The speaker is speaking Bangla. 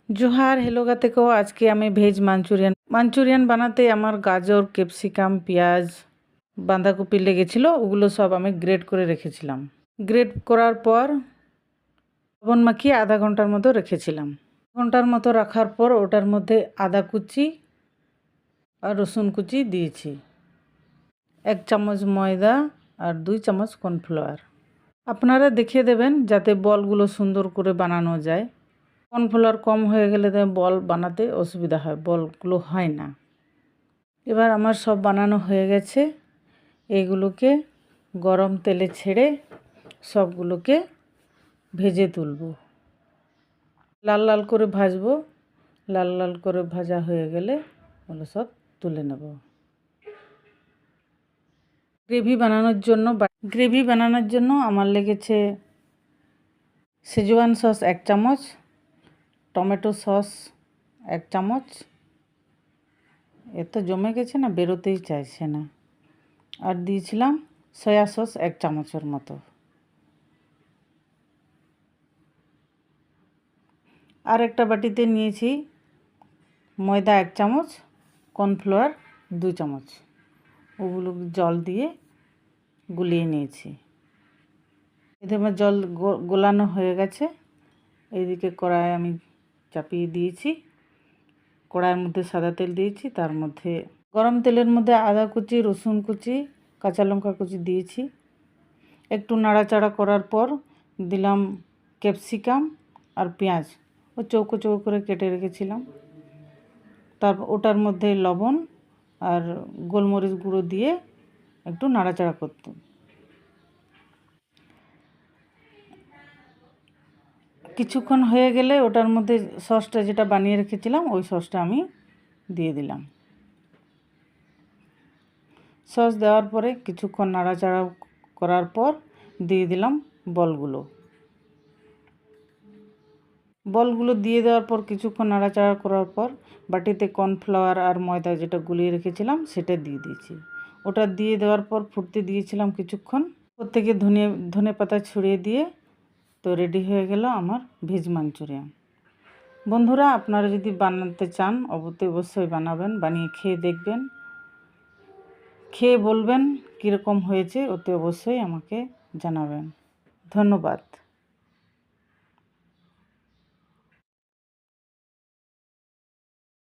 জোহার হেলো গাতেকো আজকে আমি ভেজ মাঞ্চুরিয়ান বানাতে আমার গাজর ক্যাপসিকাম পেঁয়াজ বাঁধাকপি লেগেছিল, ওগুলো সব আমি গ্রেট করে রেখেছিলাম। গ্রেট করার পর লবণ মাখিয়ে আধা ঘন্টার মতো রেখেছিলাম। ঘন্টার মতো রাখার পর ওটার মধ্যে আদা কুচি আর রসুন কুচি দিয়েছি, 1 চামচ ময়দা আর 2 চামচ কর্নফ্লাওয়ার। আপনারা দেখে দেবেন যাতে বলগুলো সুন্দর করে বানানো যায়। কর্নফ্লাওয়ার কম হয়ে গেলে বল বানাতে অসুবিধা হয়, বলগুলো হয় না। এবার আমার সব বানানো হয়ে গেছে, এইগুলোকে গরম তেলে ছেড়ে সবগুলোকে ভেজে তুলব। লাল লাল করে ভাজবো, লাল লাল করে ভাজা হয়ে গেলে ওগুলো সব তুলে নেব। গ্রেভি বানানোর জন্য আমার লেগেছে শেজওয়ান সস 1 চামচ, টমেটো সস 1 চামচ, এত জমে গেছে না, বেরোতেই চাইছে না। আর দিয়েছিলাম সয়া সস 1 চামচের মতো। আর একটা বাটিতে নিয়েছি ময়দা 1 চামচ, কর্নফ্লাওয়ার 2 চামচ, ওগুলো জল দিয়ে গুলিয়ে নিয়েছি। এতে আমার জল গোলানো হয়ে গেছে। এইদিকে কড়াই আমি চাপিয়ে দিয়েছি, কড়াইয়ের মধ্যে সাদা তেল দিয়েছি, তার মধ্যে গরম তেলের মধ্যে আদা কুচি, রসুন কুচি, কাঁচা লঙ্কা কুচি দিয়েছি। একটু নাড়াচাড়া করার পর দিলাম ক্যাপসিকাম আর পেঁয়াজ, ও চৌকো চৌকো করে কেটে রেখেছিলাম। তারপর ওটার মধ্যে লবণ আর গোলমরিচ গুঁড়ো দিয়ে একটু নাড়াচাড়া করতে। কিছুক্ষণ হয়ে গেলে ওটার মধ্যে সসটা যেটা বানিয়ে রেখেছিলাম ওই সসটা আমি দিয়ে দিলাম। সস দেওয়ার পরে কিছুক্ষণ নাড়াচাড়া করার পর দিয়ে দিলাম বলগুলো দিয়ে দেওয়ার পর কিছুক্ষণ নাড়াচাড়া করার পর বাটিতে কর্নফ্লাওয়ার আর ময়দা যেটা গুলিয়ে রেখেছিলাম সেটা দিয়ে দিয়েছি। ওটা দিয়ে দেওয়ার পর ফুটতে দিয়েছিলাম কিছুক্ষণ। ওর থেকে ধনে পাতা ছড়িয়ে দিয়ে তো রেডি হয়ে গেল আমার ভেজ মাঞ্চুরিয়ান। বন্ধুরা, আপনারা যদি বানাতে চান অবশ্যই বানাবেন, বানিয়ে খেয়ে দেখবেন, খেয়ে বলবেন কীরকম হয়েছে, অবশ্যই আমাকে জানাবেন। ধন্যবাদ।